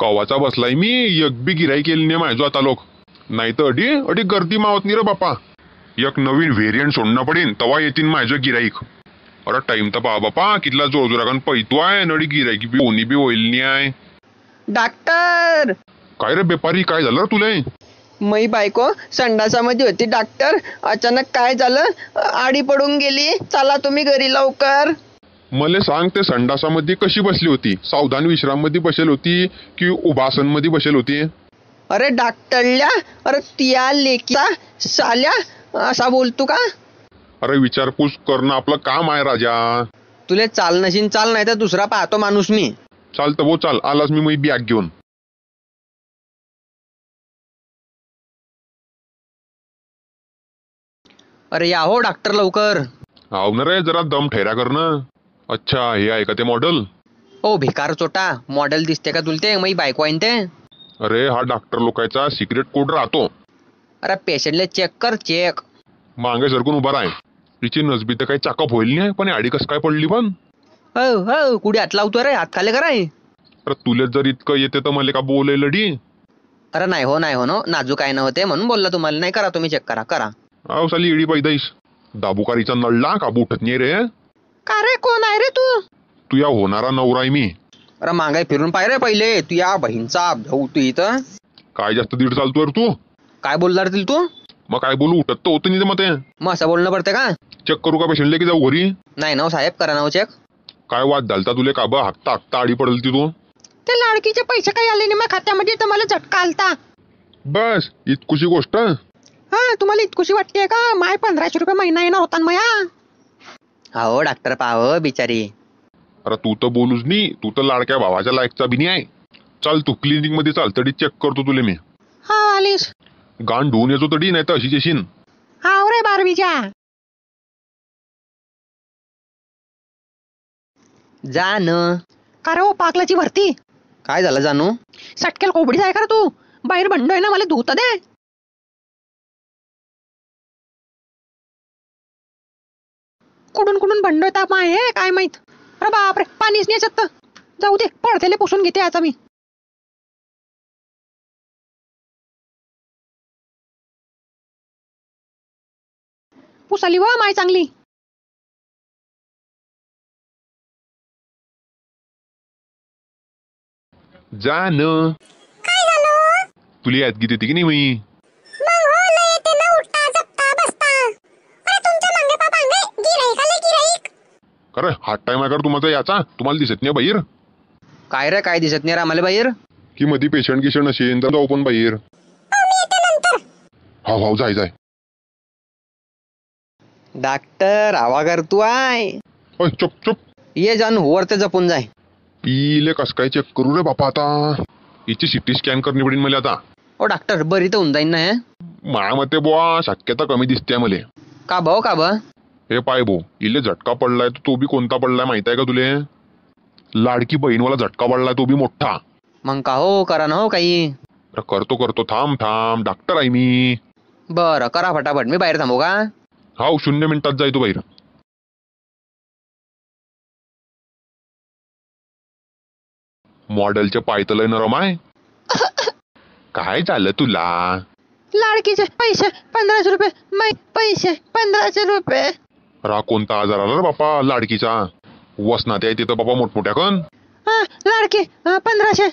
कवाचा बसलाय मी, एक बी गिराई केली नाही माझो आता लोक. नाही तर अडी अडी गर्दी मावत नाही रे बापा. एक नवीन व्हेरियंट सोडणं पडेन तवा येतील माझं गिराईक. अरे टाइम तर पहा बापा, कितला जोर जोराकन पैतो आहे नडी गिराईक बी ओनी बी होईल नाही आहे. डॉक्टर, काय रे बेपारी, काय झालं रे तुले? मै बायको संडासामध्ये होती डॉक्टर. अचानक काय झालं, आडी पडून गेली. चला तुम्ही घरी लवकर. मले सांग, ते संडासामध्ये कशी बसली होती? सावधान विश्राम मध्ये बसेल होती की उभासन मध्ये बसेल होती? अरे डॉक्टरल्या, अरे तिया लेकीचा साल्या असा बोलतो का? अरे विचारपूस करणं आपलं काम आहे राजा. तुले चाल नशीन चाल, नाही तर दुसरा पाहतो माणूस मी. चालतं भाऊ चाल, आलास मी बॅग घेऊन. अरे या हो डॉक्टर लवकर. हाव ना रे, जरा दम ठेरा करणं. अच्छा, हे आहे का ते मॉडेल? ओ भिकार चोटा, मॉडेल दिसते का तुलते? मै बायको आहे ते. अरे हा डॉक्टर लोकांचा सिक्रेट कोड राहतो. अरे पेशंटले चेक कर, चेक. मागे सरकून उभा राह. तिची नसबी तर काही चाकअप होईल नाही, पण आडी कस काय पडली पण? हो हो, कुठे हात लावतो रे? हात खाले कराय. अरे तुले जर इतकं येते तर मला का बोलाय लडी? अरे नाही हो नाही हो, नो नाजूक काय नव्हते म्हणून बोलला तुम्हाला. नाही करा तुम्ही, चेक करा करा. अहो साली इडी पैदाईस. दाबुकारीचा नळला काबू उठत नाही रे. का रे, कोण आहे रे तू? तू या होणारा नवरा आहे मी. अरे मागाय फिरून पाय रे पहिले. तू या बहीणचा भाऊ तू इथं. काय जास्त दीड चालतो रे तू? काय बोलणार तील तू? मग काय बोलू, उठत तर होतं नाही मग ते. मग असं बोलणं पडते का? चेक करू का पेशंटले की जाऊ घरी? नाही ना साहेब, करा ना चेक. काय वाद झालता तुले? का बा हाकता हाकता आडी पडल ती तू? ते लाडकीचे पैसे काही आले नाही मग खात्यामध्ये, तर मला झटका आलता. बस इतकुशी गोष्ट? हा, तुम्हाला इतकुशी वाटते का? माय 1500 रुपये महिना येणार होता मया. हो डॉक्टर पाहो बिचारी. अरे तू तर बोलूच नाही, तू तर लाडक्या भावाच्या लायकचा बी नाही आहे. चाल तू क्लिनिक मध्ये चाल, तडी चेक करतो तुले मी. हा आलीस. गाण धुवून येतो तडी, नाही तर अशीच येशील. हा रे बारवीच्या. जान का रे ओ पाकलाची भरती? काय झालं जानू? सटकेल कोबडी जाय का तू? बाहेर बंडोय ना, मला धुता दे. कुठून कुठून बंडोय ताप आहे काय माहित. अरे बापरे, पाणीच नाही याच्यात. जाऊ दे, पडथेले पुसून घेते आता मी. पुसाली वा माय चांगली. जान काय झालं? तुला यादगीत येते की नाही मी? मग हो, लय येते ना, उठता जपता बसता. अरे तुमच्या मागे गिराईक आले, गिराईक. अरे हात टाइम आहे का तुम्हाला याचा? तुम्हाला दिसत नाही बाहेर? काय रे, काय दिसत नाही रे आम्हाला बाहेर? की मध्ये पेशंट गिशंट असेल तर जाऊ पण बाहेर. मी येते नंतर. हाव हाव, जाय जाय. डॉक्टर आवा कर तू आहे. ओय चुप चुप. ये जानू, वर ते जपून जाय. इले कस काय चेक करू रे बापा आता? हिची सिटी स्कॅन करणी पडेल मला आता. ओ डॉक्टर, बरी तर होऊन जाईन ना हे? माझ्या मते बुवा शक्यता कमी दिसते मले. का भाऊ, का बा? हे पाय भाऊ, इले झटका पडलाय तो बी कोणता पडलाय माहित आहे का तुले? लाडकी बहीणवाला झटका पडलाय तो बी मोठा. मग का हो, करा ना हो काही. अरे करतो करतो, थांब थांब, डॉक्टर आहे मी. बरं करा फटाफट, मी बाहेर थांबू का? हाव, 0 मिनिटात जाय तू बाहेर. मॉडेलचे पाय तर लय नरम आहे. काय झालं तुला? लाडकीचे पैसे 1500 रुपये. मै पैसे 1500 रुपये. रा कोणता आजार आला रे बापा लाडकीचा? वसनात आहे तिथं बाबा मोठमोठ्या कन. हा लाडकी 1500.